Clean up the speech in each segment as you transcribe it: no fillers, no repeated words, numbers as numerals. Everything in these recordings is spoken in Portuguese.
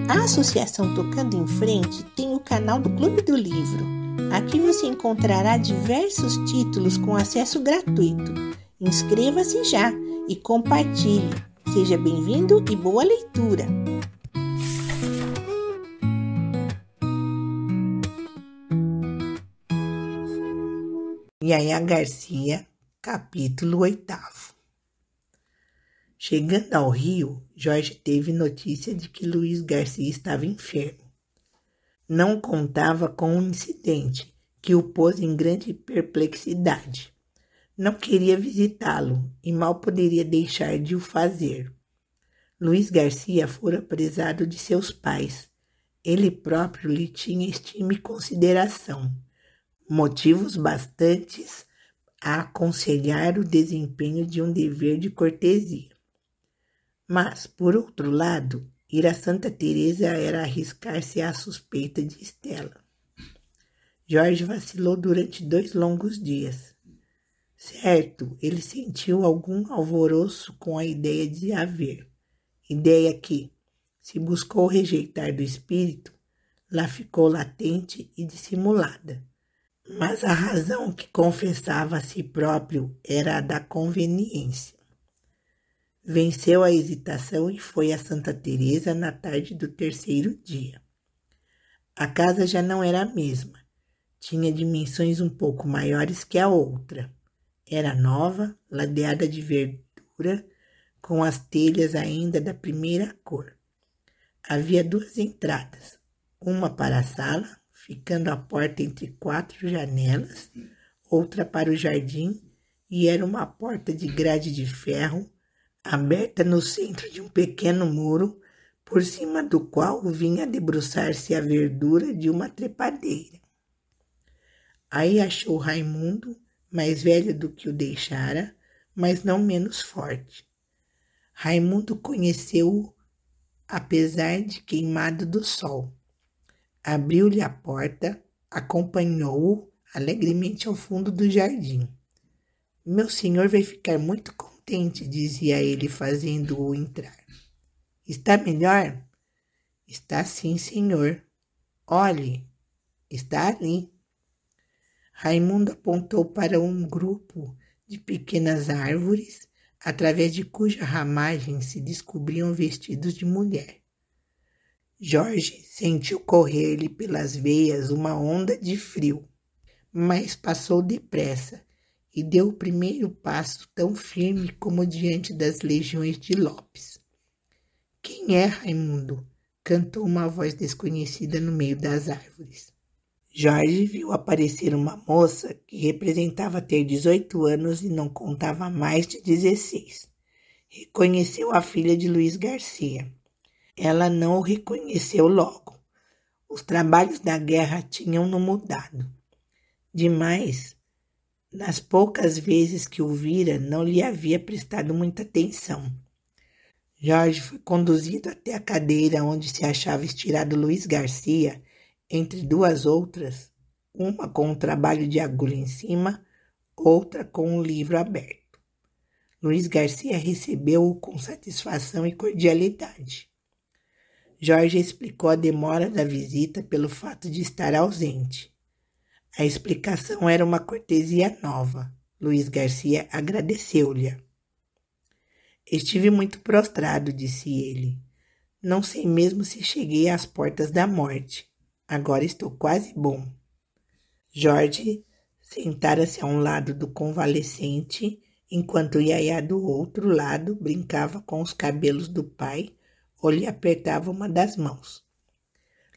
A Associação Tocando em Frente tem o canal do Clube do Livro. Aqui você encontrará diversos títulos com acesso gratuito. Inscreva-se já e compartilhe. Seja bem-vindo e boa leitura! Yaya Garcia, capítulo 8. Chegando ao Rio, Jorge teve notícia de que Luiz Garcia estava enfermo. Não contava com um incidente que o pôs em grande perplexidade. Não queria visitá-lo e mal poderia deixar de o fazer. Luiz Garcia fora prezado de seus pais. Ele próprio lhe tinha estima e consideração. Motivos bastantes a aconselhar o desempenho de um dever de cortesia. Mas, por outro lado, ir a Santa Teresa era arriscar-se à suspeita de Estela. Jorge vacilou durante 2 longos dias. Certo, ele sentiu algum alvoroço com a ideia de a ver. Ideia que, se buscou rejeitar do espírito, lá ficou latente e dissimulada. Mas a razão que confessava a si próprio era a da conveniência. Venceu a hesitação e foi a Santa Teresa na tarde do 3º dia. A casa já não era a mesma. Tinha dimensões um pouco maiores que a outra. Era nova, ladeada de verdura, com as telhas ainda da primeira cor. Havia 2 entradas, uma para a sala, ficando a porta entre 4 janelas, outra para o jardim, e era uma porta de grade de ferro, aberta no centro de um pequeno muro, por cima do qual vinha debruçar-se a verdura de uma trepadeira. Aí achou Raimundo, mais velho do que o deixara, mas não menos forte. Raimundo conheceu-o, apesar de queimado do sol. Abriu-lhe a porta, acompanhou-o alegremente ao fundo do jardim. Meu senhor vai ficar muito contente, dizia ele, fazendo-o entrar. Está melhor? Está sim, senhor. Olhe, está ali. Raimundo apontou para um grupo de pequenas árvores, através de cuja ramagem se descobriam vestidos de mulher. Jorge sentiu correr-lhe pelas veias uma onda de frio, mas passou depressa e deu o primeiro passo tão firme como diante das legiões de Lopes. Quem é Raimundo? Cantou uma voz desconhecida no meio das árvores. Jorge viu aparecer uma moça que representava ter 18 anos e não contava mais de 16. Reconheceu a filha de Luiz Garcia. Ela não o reconheceu logo. Os trabalhos da guerra tinham-no mudado. Demais, nas poucas vezes que o vira, não lhe havia prestado muita atenção. Jorge foi conduzido até a cadeira onde se achava estirado Luiz Garcia, entre 2 outras, uma com um trabalho de agulha em cima, outra com um livro aberto. Luiz Garcia recebeu-o com satisfação e cordialidade. Jorge explicou a demora da visita pelo fato de estar ausente. A explicação era uma cortesia nova. Luiz Garcia agradeceu-lhe. Estive muito prostrado, disse ele. Não sei mesmo se cheguei às portas da morte. Agora estou quase bom. Jorge sentara-se a um lado do convalescente, enquanto Yaya do outro lado brincava com os cabelos do pai ou lhe apertava uma das mãos.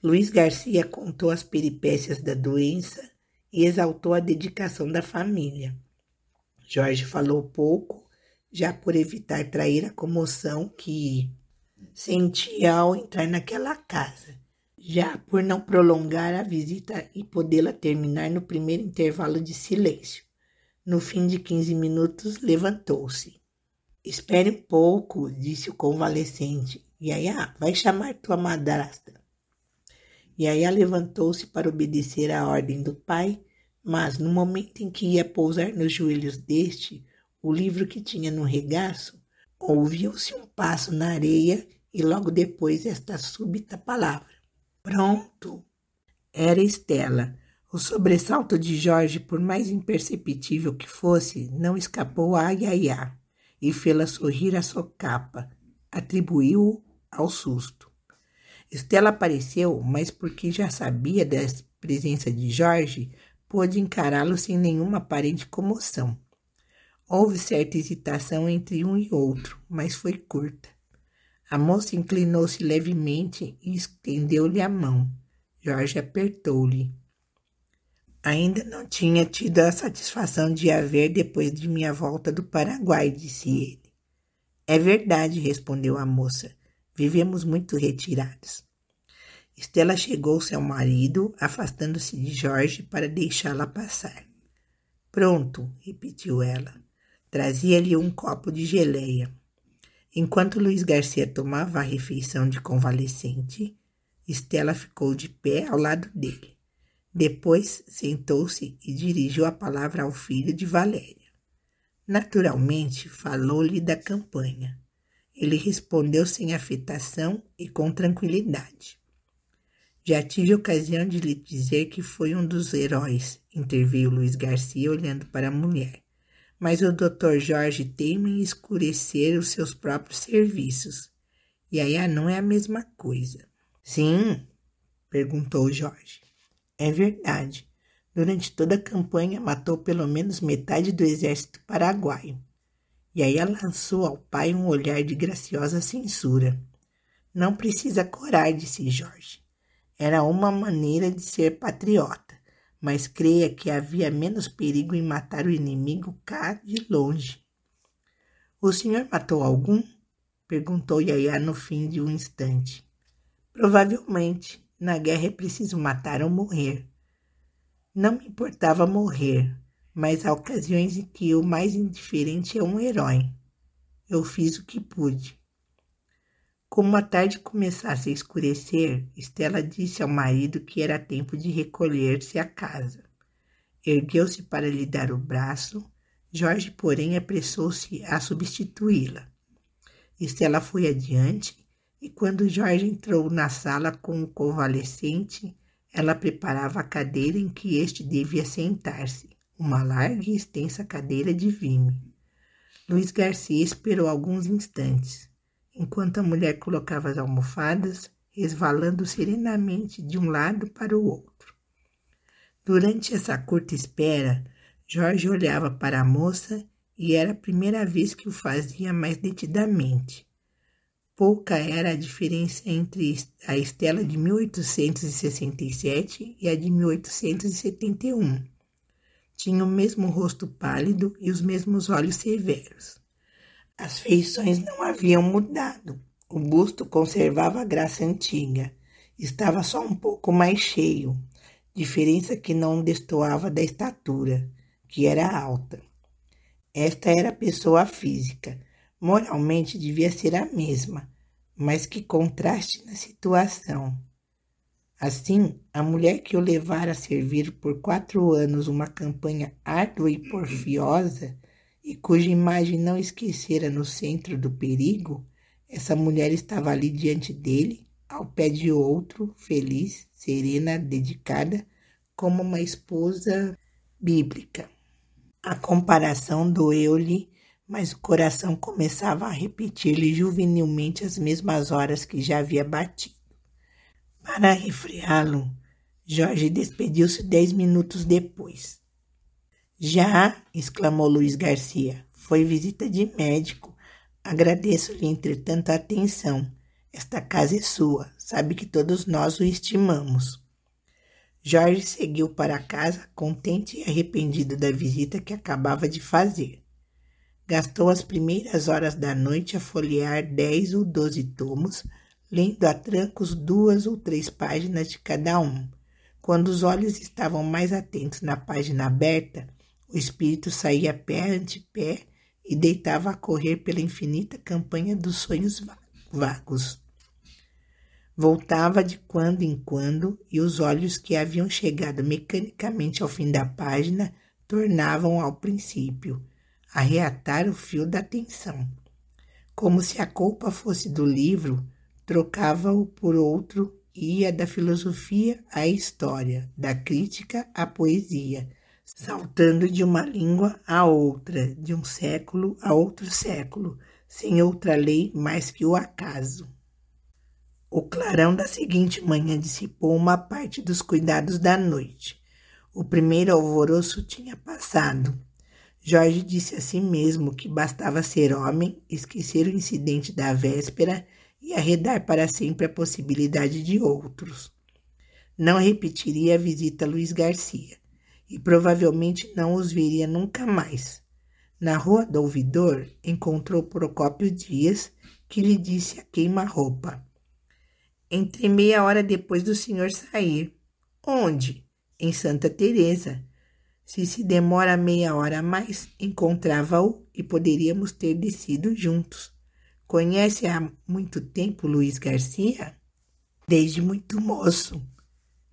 Luiz Garcia contou as peripécias da doença e exaltou a dedicação da família. Jorge falou pouco, já por evitar trair a comoção que sentia ao entrar naquela casa, já por não prolongar a visita e podê-la terminar no primeiro intervalo de silêncio. No fim de 15 minutos, levantou-se. Espere um pouco, disse o convalescente. Yaya, vai chamar tua madrasta. Yaya levantou-se para obedecer à ordem do pai, mas no momento em que ia pousar nos joelhos deste o livro que tinha no regaço, ouviu-se um passo na areia e logo depois esta súbita palavra: pronto! Era Estela. O sobressalto de Jorge, por mais imperceptível que fosse, não escapou a Yayá e fê-la sorrir à socapa. Atribuiu-o ao susto. Estela apareceu, mas porque já sabia da presença de Jorge, pôde encará-lo sem nenhuma aparente comoção. Houve certa hesitação entre um e outro, mas foi curta. A moça inclinou-se levemente e estendeu-lhe a mão. Jorge apertou-lhe. Ainda não tinha tido a satisfação de a ver depois de minha volta do Paraguai, disse ele. É verdade, respondeu a moça. Vivemos muito retirados. Estela chegou-se ao marido, afastando-se de Jorge para deixá-la passar. Pronto, repetiu ela. Trazia-lhe um copo de geleia. Enquanto Luiz Garcia tomava a refeição de convalescente, Estela ficou de pé ao lado dele. Depois sentou-se e dirigiu a palavra ao filho de Valéria. Naturalmente, falou-lhe da campanha. Ele respondeu sem afetação e com tranquilidade. Já tive ocasião de lhe dizer que foi um dos heróis, interveio Luiz Garcia olhando para a mulher. Mas o Dr. Jorge teima em escurecer os seus próprios serviços. Yayá não é a mesma coisa. Sim, perguntou Jorge. É verdade. Durante toda a campanha matou pelo menos metade do exército paraguaio. Yayá lançou ao pai um olhar de graciosa censura. Não precisa corar, disse Jorge. Era uma maneira de ser patriota. Mas creia que havia menos perigo em matar o inimigo cá de longe. O senhor matou algum? Perguntou Yayá no fim de um instante. Provavelmente. Na guerra é preciso matar ou morrer. Não me importava morrer, mas há ocasiões em que o mais indiferente é um herói. Eu fiz o que pude. Como a tarde começasse a escurecer, Estela disse ao marido que era tempo de recolher-se à casa. Ergueu-se para lhe dar o braço, Jorge, porém, apressou-se a substituí-la. Estela foi adiante e, quando Jorge entrou na sala com o convalescente, ela preparava a cadeira em que este devia sentar-se, uma larga e extensa cadeira de vime. Luiz Garcia esperou alguns instantes, enquanto a mulher colocava as almofadas, resvalando serenamente de um lado para o outro. Durante essa curta espera, Jorge olhava para a moça e era a primeira vez que o fazia mais detidamente. Pouca era a diferença entre a Estela de 1867 e a de 1871. Tinha o mesmo rosto pálido e os mesmos olhos severos. As feições não haviam mudado. O busto conservava a graça antiga. Estava só um pouco mais cheio, diferença que não destoava da estatura, que era alta. Esta era a pessoa física. Moralmente devia ser a mesma, mas que contraste na situação. Assim, a mulher que o levara a servir por 4 anos uma campanha árdua e porfiosa, e cuja imagem não esquecera no centro do perigo, essa mulher estava ali diante dele, ao pé de outro, feliz, serena, dedicada, como uma esposa bíblica. A comparação doeu-lhe, mas o coração começava a repetir-lhe juvenilmente as mesmas horas que já havia batido. Para refreá-lo, Jorge despediu-se 10 minutos depois. Já, exclamou Luiz Garcia, foi visita de médico. Agradeço-lhe, entretanto, a atenção. Esta casa é sua, sabe que todos nós o estimamos. Jorge seguiu para casa, contente e arrependido da visita que acabava de fazer. Gastou as primeiras horas da noite a folhear 10 ou 12 tomos, lendo a trancos 2 ou 3 páginas de cada um. Quando os olhos estavam mais atentos na página aberta, o espírito saía pé ante pé e deitava a correr pela infinita campanha dos sonhos vagos. Voltava de quando em quando e os olhos que haviam chegado mecanicamente ao fim da página tornavam ao princípio a reatar o fio da atenção. Como se a culpa fosse do livro, trocava-o por outro e ia da filosofia à história, da crítica à poesia, saltando de uma língua a outra, de um século a outro século, sem outra lei mais que o acaso. O clarão da seguinte manhã dissipou uma parte dos cuidados da noite. O primeiro alvoroço tinha passado. Jorge disse a si mesmo que bastava ser homem, esquecer o incidente da véspera e arredar para sempre a possibilidade de outros. Não repetiria a visita a Luiz Garcia e provavelmente não os veria nunca mais. Na rua do Ouvidor encontrou Procópio Dias, que lhe disse a queima-roupa: "Entrei meia hora depois do senhor sair." "Onde?" "Em Santa Teresa. Se demora meia hora a mais, encontrava-o e poderíamos ter descido juntos." "Conhece há muito tempo Luiz Garcia?" "Desde muito moço."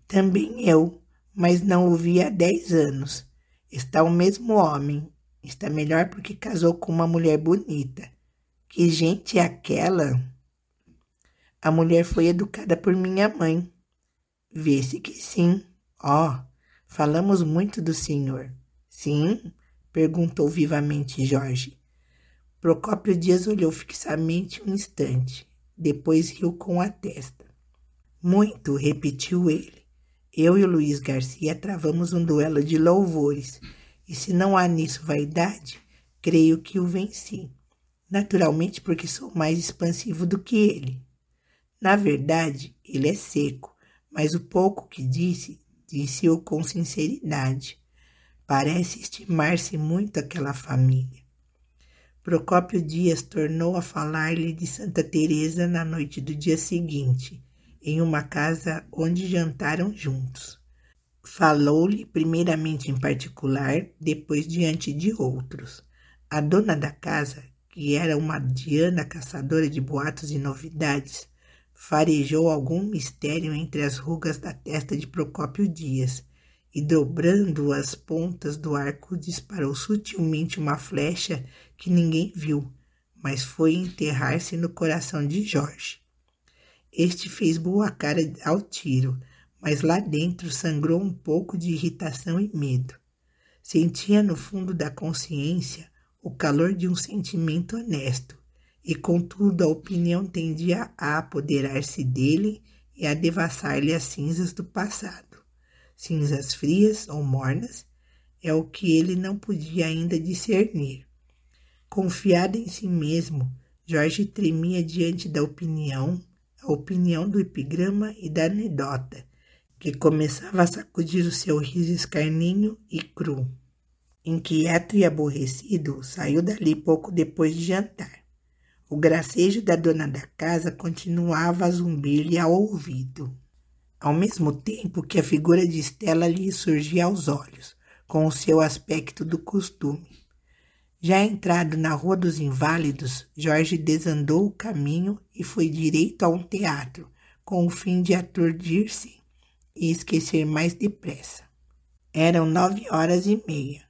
"Também eu, mas não o vi há 10 anos. Está o mesmo homem. Está melhor porque casou com uma mulher bonita." "Que gente é aquela?" "A mulher foi educada por minha mãe." "Vê-se que sim." "Oh, falamos muito do senhor." "Sim?" perguntou vivamente Jorge. Procópio Dias olhou fixamente um instante, depois riu com a testa. "Muito", repetiu ele. "Eu e o Luiz Garcia travamos um duelo de louvores, e se não há nisso vaidade, creio que o venci. Naturalmente porque sou mais expansivo do que ele. Na verdade, ele é seco, mas o pouco que disse-o com sinceridade. Parece estimar-se muito aquela família." Procópio Dias tornou a falar-lhe de Santa Teresa na noite do dia seguinte, em uma casa onde jantaram juntos. Falou-lhe primeiramente em particular, depois diante de outros. A dona da casa, que era uma diana caçadora de boatos e novidades, farejou algum mistério entre as rugas da testa de Procópio Dias e, dobrando as pontas do arco, disparou sutilmente uma flecha que ninguém viu, mas foi enterrar-se no coração de Jorge. Este fez boa cara ao tiro, mas lá dentro sangrou um pouco de irritação e medo. Sentia no fundo da consciência o calor de um sentimento honesto, e contudo a opinião tendia a apoderar-se dele e a devassar-lhe as cinzas do passado. Cinzas frias ou mornas é o que ele não podia ainda discernir. Confiado em si mesmo, Jorge tremia diante da opinião, a opinião do epigrama e da anedota, que começava a sacudir o seu riso escarninho e cru. Inquieto e aborrecido, saiu dali pouco depois de jantar. O gracejo da dona da casa continuava a zumbir-lhe ao ouvido, ao mesmo tempo que a figura de Estela lhe surgia aos olhos, com o seu aspecto do costume. Já entrado na Rua dos Inválidos, Jorge desandou o caminho e foi direito a um teatro, com o fim de aturdir-se e esquecer mais depressa. Eram 9h30.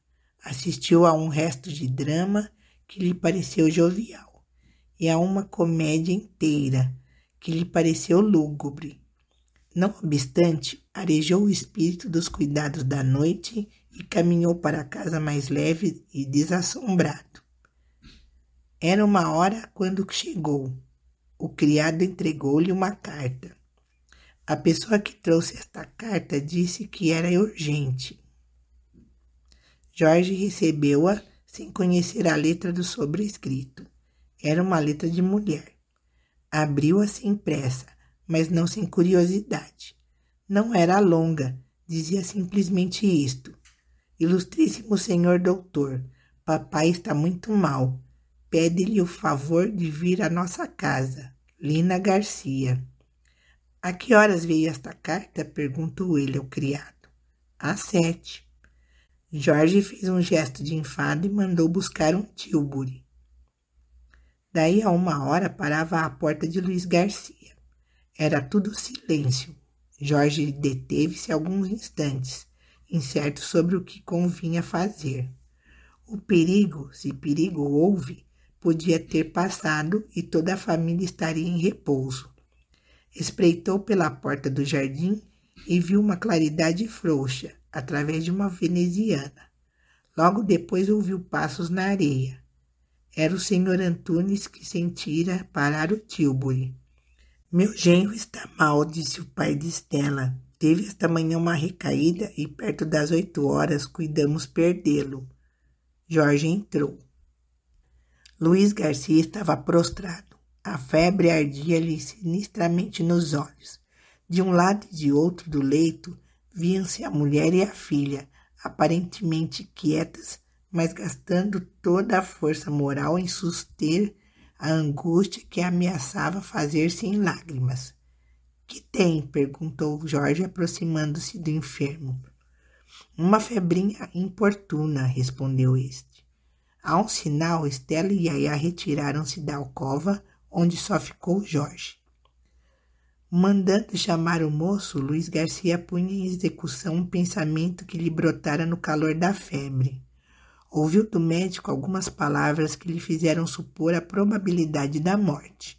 Assistiu a um resto de drama que lhe pareceu jovial e a uma comédia inteira que lhe pareceu lúgubre. Não obstante, arejou o espírito dos cuidados da noite e caminhou para casa mais leve e desassombrado. Era 1h quando chegou. O criado entregou-lhe uma carta. A pessoa que trouxe esta carta disse que era urgente. Jorge recebeu-a sem conhecer a letra do sobrescrito. Era uma letra de mulher. Abriu-a sem pressa, mas não sem curiosidade. Não era longa, dizia simplesmente isto: "Ilustríssimo senhor doutor, papai está muito mal. Pede-lhe o favor de vir à nossa casa. Lina Garcia." "A que horas veio esta carta?" perguntou ele ao criado. "Às 7. Jorge fez um gesto de enfado e mandou buscar um tílburi. Daí a 1h parava à porta de Luiz Garcia. Era tudo silêncio. Jorge deteve-se alguns instantes, incerto sobre o que convinha fazer. O perigo, se perigo houve, podia ter passado e toda a família estaria em repouso. Espreitou pela porta do jardim e viu uma claridade frouxa, através de uma veneziana. Logo depois ouviu passos na areia. Era o Sr. Antunes que sentira parar o Tilbury. Meu genro está mal, disse o pai de Estela. Teve esta manhã uma recaída e perto das 8 horas cuidamos perdê-lo. Jorge entrou. Luiz Garcia estava prostrado. A febre ardia-lhe sinistramente nos olhos. De um lado e de outro do leito, viam-se a mulher e a filha, aparentemente quietas, mas gastando toda a força moral em suster a angústia que ameaçava fazer-se em lágrimas. — Que tem? Perguntou Jorge, aproximando-se do enfermo. — Uma febrinha importuna, respondeu este. A um sinal, Estela e Yaya retiraram-se da alcova, onde só ficou Jorge. Mandando chamar o moço, Luiz Garcia punha em execução um pensamento que lhe brotara no calor da febre. Ouviu do médico algumas palavras que lhe fizeram supor a probabilidade da morte.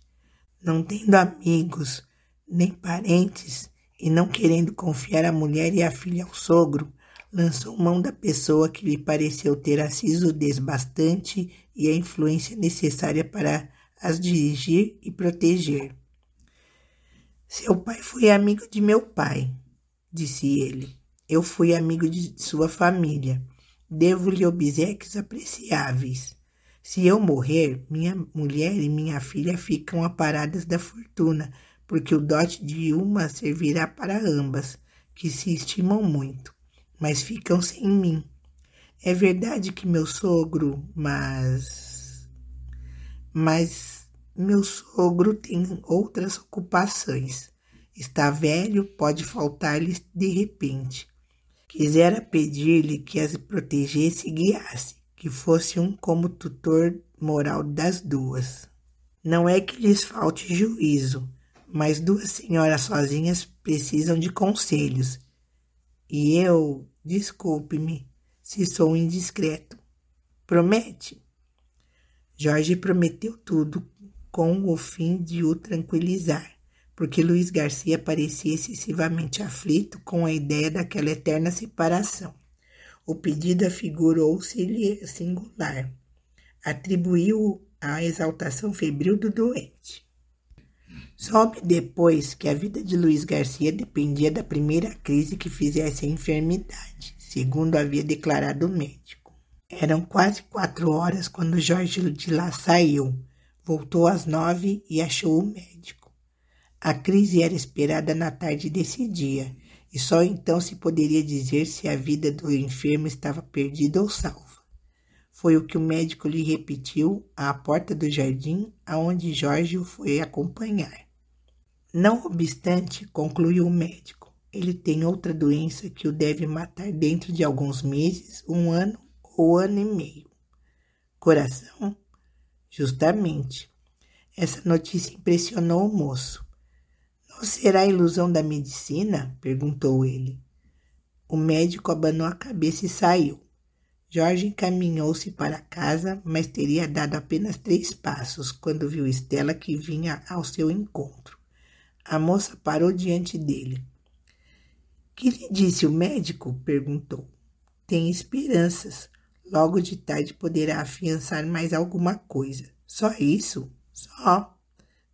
Não tendo amigos, nem parentes, e não querendo confiar a mulher e a filha ao sogro, lançou mão da pessoa que lhe pareceu ter a sisudez bastante e a influência necessária para as dirigir e proteger. Seu pai foi amigo de meu pai, disse ele. Eu fui amigo de sua família. Devo-lhe obséquios apreciáveis. Se eu morrer, minha mulher e minha filha ficam aparadas da fortuna, porque o dote de uma servirá para ambas, que se estimam muito, mas ficam sem mim. É verdade que meu sogro, mas meu sogro tem outras ocupações. Está velho, pode faltar-lhe de repente. Quisera pedir-lhe que as protegesse e guiasse, que fosse um como tutor moral das duas. Não é que lhes falte juízo, mas 2 senhoras sozinhas precisam de conselhos. E eu, desculpe-me, se sou indiscreto. Promete? Jorge prometeu tudo com o fim de o tranquilizar, porque Luiz Garcia parecia excessivamente aflito com a ideia daquela eterna separação. O pedido afigurou-se-lhe singular. Atribuiu à exaltação febril do doente. Soube depois que a vida de Luiz Garcia dependia da primeira crise que fizesse a enfermidade, segundo havia declarado o médico. Eram quase 4 horas quando Jorge de lá saiu. Voltou às 9 e achou o médico. A crise era esperada na tarde desse dia, e só então se poderia dizer se a vida do enfermo estava perdida ou salva. Foi o que o médico lhe repetiu à porta do jardim, aonde Jorge o foi acompanhar. Não obstante, concluiu o médico, ele tem outra doença que o deve matar dentro de alguns meses, 1 ano ou 1 ano e meio. Coração? Justamente. Essa notícia impressionou o moço. Não será ilusão da medicina? Perguntou ele. O médico abanou a cabeça e saiu. Jorge encaminhou-se para casa, mas teria dado apenas 3 passos quando viu Estela que vinha ao seu encontro. A moça parou diante dele. — Que lhe disse o médico? Perguntou. — Tem esperanças. Logo de tarde poderá afiançar mais alguma coisa. Só isso? Só.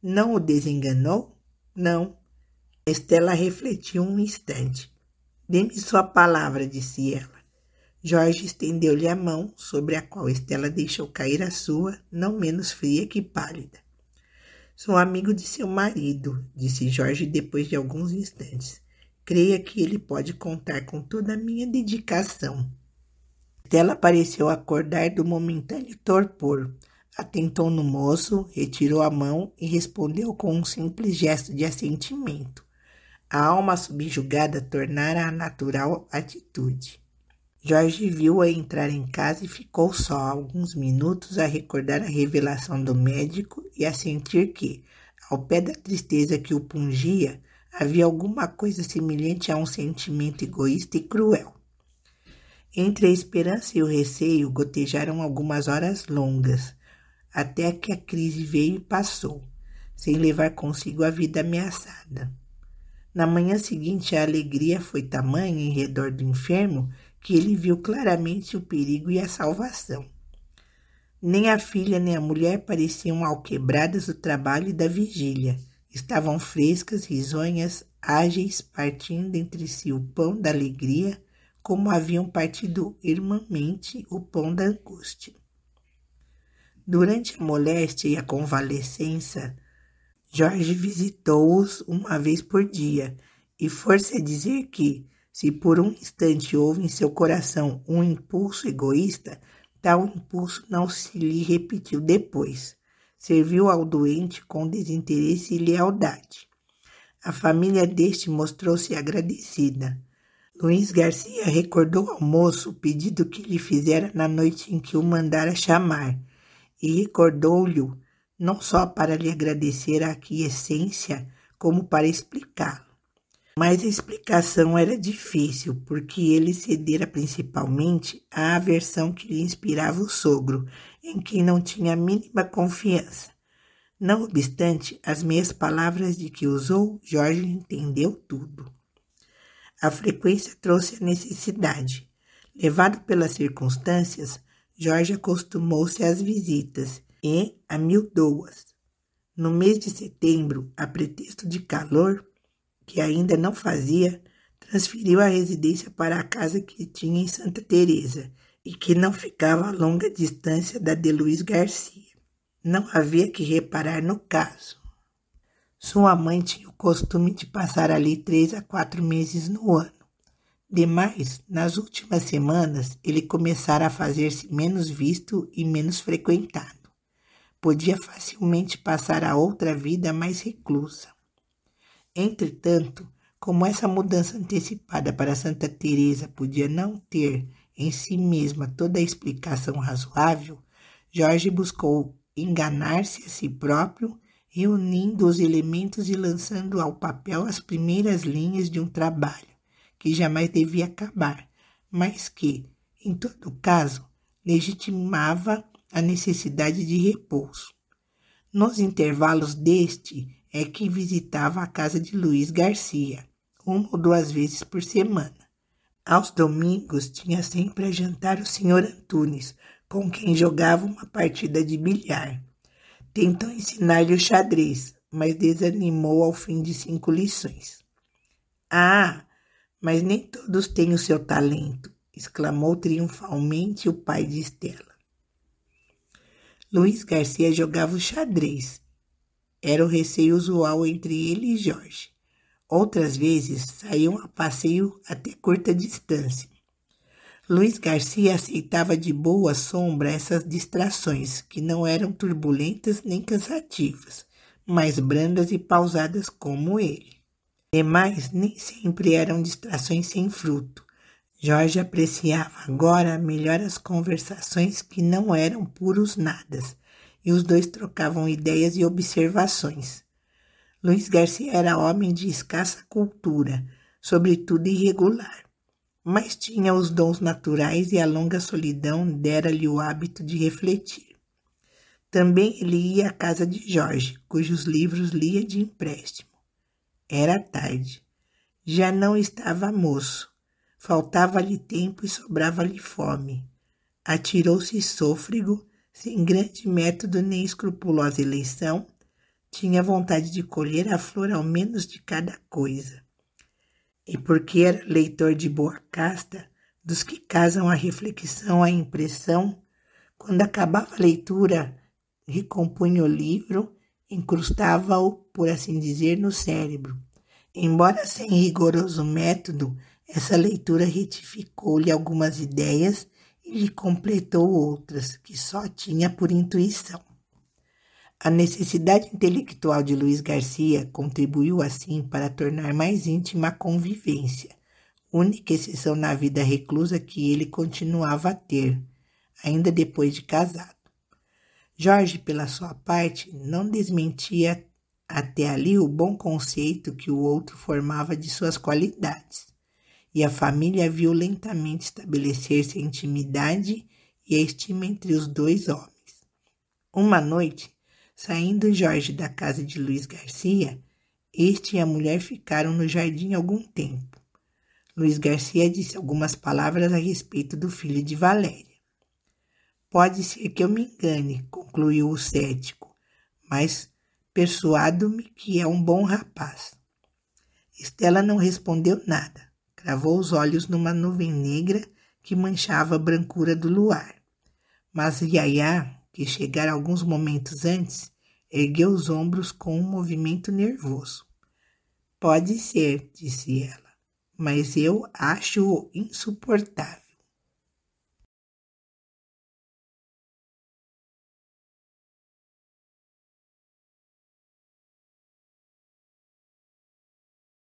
Não o desenganou? Não. Estela refletiu um instante. Dê-me sua palavra, disse ela. Jorge estendeu-lhe a mão, sobre a qual Estela deixou cair a sua, não menos fria que pálida. Sou amigo de seu marido, disse Jorge depois de alguns instantes. Creia que ele pode contar com toda a minha dedicação. Estela pareceu acordar do momentâneo torpor. Atentou no moço, retirou a mão e respondeu com um simples gesto de assentimento. A alma subjugada tornara a natural atitude. Jorge viu-a entrar em casa e ficou só alguns minutos a recordar a revelação do médico e a sentir que, ao pé da tristeza que o pungia, havia alguma coisa semelhante a um sentimento egoísta e cruel. Entre a esperança e o receio gotejaram algumas horas longas, até que a crise veio e passou. sem levar consigo a vida ameaçada. Na manhã seguinte, a alegria foi tamanha em redor do enfermo que ele viu claramente o perigo e a salvação. Nem a filha nem a mulher pareciam alquebradas do trabalho e da vigília. Estavam frescas, risonhas, ágeis, partindo entre si o pão da alegria, como haviam partido irmãmente o pão da angústia. Durante a moléstia e a convalescença, Jorge visitou-os uma vez por dia, e for-se a dizer que, se por um instante houve em seu coração um impulso egoísta, tal impulso não se lhe repetiu depois. Serviu ao doente com desinteresse e lealdade. A família deste mostrou-se agradecida. Luiz Garcia recordou ao moço o pedido que lhe fizera na noite em que o mandara chamar, e recordou-lhe não só para lhe agradecer a aquiescência, como para explicá-lo. Mas a explicação era difícil, porque ele cedera principalmente à aversão que lhe inspirava o sogro, em quem não tinha a mínima confiança. Não obstante as meias palavras de que usou, Jorge entendeu tudo. A frequência trouxe a necessidade. Levado pelas circunstâncias, Jorge acostumou-se às visitas e amildou-as. No mês de setembro, a pretexto de calor, que ainda não fazia, transferiu a residência para a casa que tinha em Santa Teresa e que não ficava a longa distância da de Luiz Garcia. Não havia que reparar no caso. Sua mãe tinha o costume de passar ali 3 a 4 meses no ano. Demais, nas últimas semanas, ele começara a fazer-se menos visto e menos frequentado. Podia facilmente passar a outra vida mais reclusa. Entretanto, como essa mudança antecipada para Santa Teresa podia não ter em si mesma toda a explicação razoável, Jorge buscou enganar-se a si próprio, reunindo os elementos e lançando ao papel as primeiras linhas de um trabalho que jamais devia acabar, mas que, em todo caso, legitimava a necessidade de repouso. Nos intervalos deste é que visitava a casa de Luiz Garcia, 1 ou 2 vezes por semana. Aos domingos tinha sempre a jantar o Sr. Antunes, com quem jogava uma partida de bilhar. Tentou ensinar-lhe o xadrez, mas desanimou ao fim de 5 lições. Ah, mas nem todos têm o seu talento, exclamou triunfalmente o pai de Estela. Luiz Garcia jogava o xadrez. Era o receio usual entre ele e Jorge. Outras vezes saíam a passeio até curta distância. Luiz Garcia aceitava de boa sombra essas distrações, que não eram turbulentas nem cansativas, mas brandas e pausadas como ele. Demais, nem sempre eram distrações sem fruto. Jorge apreciava agora melhor as conversações que não eram puros nadas, e os dois trocavam ideias e observações. Luiz Garcia era homem de escassa cultura, sobretudo irregular, mas tinha os dons naturais e a longa solidão dera-lhe o hábito de refletir. Também ele ia à casa de Jorge, cujos livros lia de empréstimo. Era tarde. Já não estava moço. Faltava-lhe tempo e sobrava-lhe fome. Atirou-se sôfrego, sem grande método nem escrupulosa eleição, tinha vontade de colher a flor ao menos de cada coisa. E porque era leitor de boa casta, dos que casam a reflexão à impressão, quando acabava a leitura, recompunha o livro, incrustava-o, por assim dizer, no cérebro. Embora sem rigoroso método, essa leitura retificou-lhe algumas ideias e lhe completou outras, que só tinha por intuição. A necessidade intelectual de Luiz Garcia contribuiu assim para tornar mais íntima a convivência, única exceção na vida reclusa que ele continuava a ter, ainda depois de casado. Jorge, pela sua parte, não desmentia até ali o bom conceito que o outro formava de suas qualidades, e a família viu lentamente estabelecer-se a intimidade e a estima entre os 2 homens. Uma noite, Saindo Jorge da casa de Luiz Garcia, este e a mulher ficaram no jardim algum tempo. Luiz Garcia disse algumas palavras a respeito do filho de Valéria. Pode ser que eu me engane, concluiu o cético, mas persuado-me que é um bom rapaz. Estela não respondeu nada. Cravou os olhos numa nuvem negra que manchava a brancura do luar. Mas Yaya, que chegara alguns momentos antes, ergueu os ombros com um movimento nervoso. Pode ser, disse ela, mas eu acho-o insuportável.